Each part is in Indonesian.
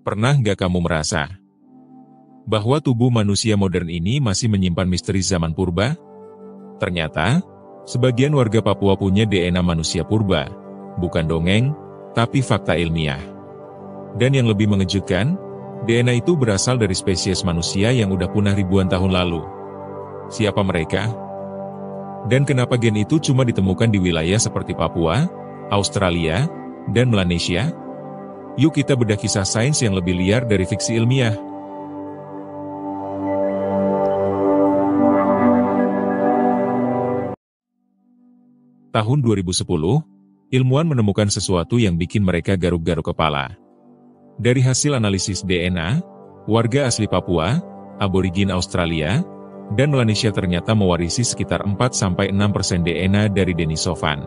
Pernah nggak kamu merasa bahwa tubuh manusia modern ini masih menyimpan misteri zaman purba? Ternyata, sebagian warga Papua punya DNA manusia purba. Bukan dongeng, tapi fakta ilmiah. Dan yang lebih mengejutkan, DNA itu berasal dari spesies manusia yang udah punah ribuan tahun lalu. Siapa mereka? Dan kenapa gen itu cuma ditemukan di wilayah seperti Papua, Australia, dan Melanesia? Yuk kita bedah kisah sains yang lebih liar dari fiksi ilmiah. Tahun 2010, ilmuwan menemukan sesuatu yang bikin mereka garuk-garuk kepala. Dari hasil analisis DNA, warga asli Papua, aborigin Australia, dan Melanesia ternyata mewarisi sekitar 4-6% DNA dari Denisovan.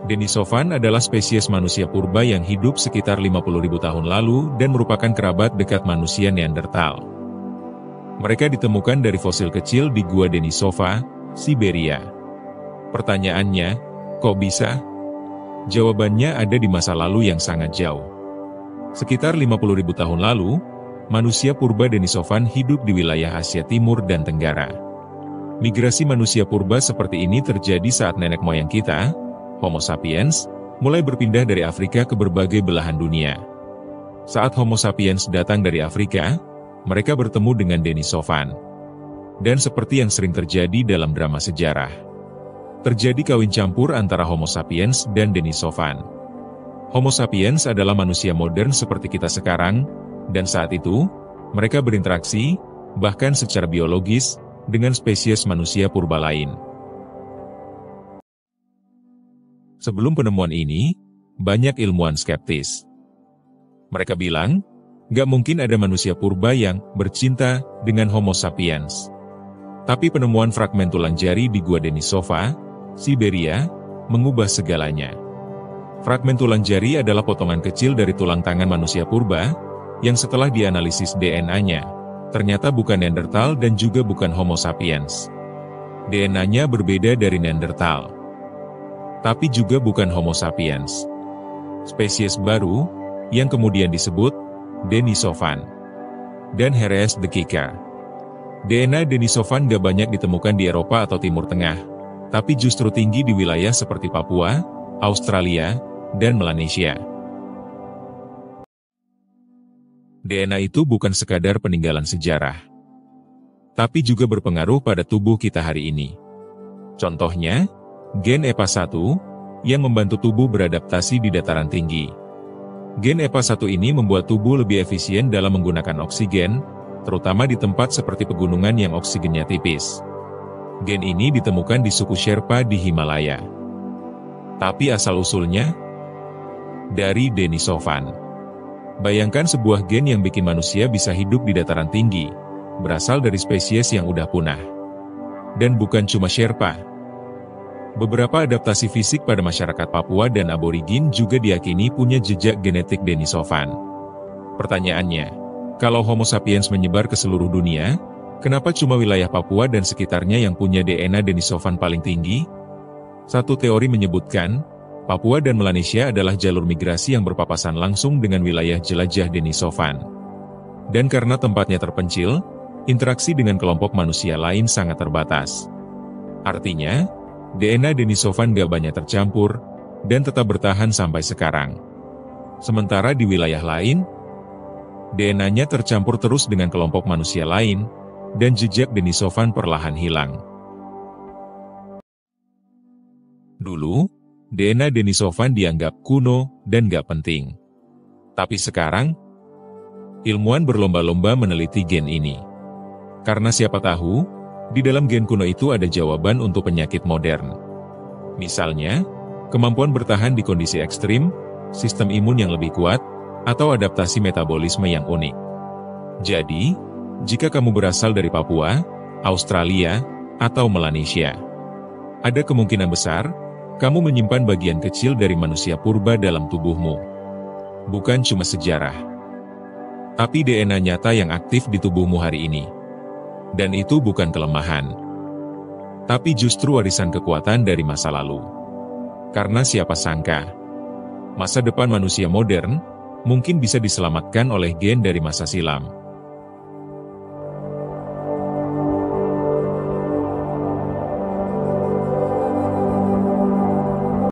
Denisovan adalah spesies manusia purba yang hidup sekitar 50.000 tahun lalu dan merupakan kerabat dekat manusia Neanderthal. Mereka ditemukan dari fosil kecil di Gua Denisova, Siberia. Pertanyaannya, kok bisa? Jawabannya ada di masa lalu yang sangat jauh. Sekitar 50.000 tahun lalu, manusia purba Denisovan hidup di wilayah Asia Timur dan Tenggara. Migrasi manusia purba seperti ini terjadi saat nenek moyang kita, Homo sapiens, mulai berpindah dari Afrika ke berbagai belahan dunia. Saat Homo sapiens datang dari Afrika, mereka bertemu dengan Denisovan. Dan seperti yang sering terjadi dalam drama sejarah, terjadi kawin campur antara Homo sapiens dan Denisovan. Homo sapiens adalah manusia modern seperti kita sekarang, dan saat itu, mereka berinteraksi, bahkan secara biologis, dengan spesies manusia purba lain. Sebelum penemuan ini, banyak ilmuwan skeptis. Mereka bilang, nggak mungkin ada manusia purba yang bercinta dengan Homo sapiens. Tapi penemuan fragmen tulang jari di Gua Denisova, Siberia, mengubah segalanya. Fragmen tulang jari adalah potongan kecil dari tulang tangan manusia purba, yang setelah dianalisis DNA-nya, ternyata bukan Neanderthal dan juga bukan Homo sapiens. DNA-nya berbeda dari Neanderthal, tapi juga bukan Homo sapiens. Spesies baru, yang kemudian disebut Denisovan dan Heres dekika. DNA Denisovan gak banyak ditemukan di Eropa atau Timur Tengah, tapi justru tinggi di wilayah seperti Papua, Australia, dan Melanesia. DNA itu bukan sekadar peninggalan sejarah, tapi juga berpengaruh pada tubuh kita hari ini. Contohnya, gen EPA1, yang membantu tubuh beradaptasi di dataran tinggi. Gen EPA1 ini membuat tubuh lebih efisien dalam menggunakan oksigen, terutama di tempat seperti pegunungan yang oksigennya tipis. Gen ini ditemukan di suku Sherpa di Himalaya. Tapi asal-usulnya dari Denisovan. Bayangkan sebuah gen yang bikin manusia bisa hidup di dataran tinggi, berasal dari spesies yang udah punah. Dan bukan cuma Sherpa. Beberapa adaptasi fisik pada masyarakat Papua dan aborigin juga diyakini punya jejak genetik Denisovan. Pertanyaannya, kalau Homo sapiens menyebar ke seluruh dunia, kenapa cuma wilayah Papua dan sekitarnya yang punya DNA Denisovan paling tinggi? Satu teori menyebutkan, Papua dan Melanesia adalah jalur migrasi yang berpapasan langsung dengan wilayah jelajah Denisovan. Dan karena tempatnya terpencil, interaksi dengan kelompok manusia lain sangat terbatas. Artinya, DNA Denisovan gak banyak tercampur, dan tetap bertahan sampai sekarang. Sementara di wilayah lain, DNA-nya tercampur terus dengan kelompok manusia lain, dan jejak Denisovan perlahan hilang. Dulu, DNA Denisovan dianggap kuno dan gak penting. Tapi sekarang, ilmuwan berlomba-lomba meneliti gen ini. Karena siapa tahu, di dalam gen kuno itu ada jawaban untuk penyakit modern. Misalnya, kemampuan bertahan di kondisi ekstrim, sistem imun yang lebih kuat, atau adaptasi metabolisme yang unik. Jadi, jika kamu berasal dari Papua, Australia, atau Melanesia, ada kemungkinan besar, kamu menyimpan bagian kecil dari manusia purba dalam tubuhmu. Bukan cuma sejarah, tapi DNA nyata yang aktif di tubuhmu hari ini. Dan itu bukan kelemahan, tapi justru warisan kekuatan dari masa lalu. Karena siapa sangka, masa depan manusia modern mungkin bisa diselamatkan oleh gen dari masa silam.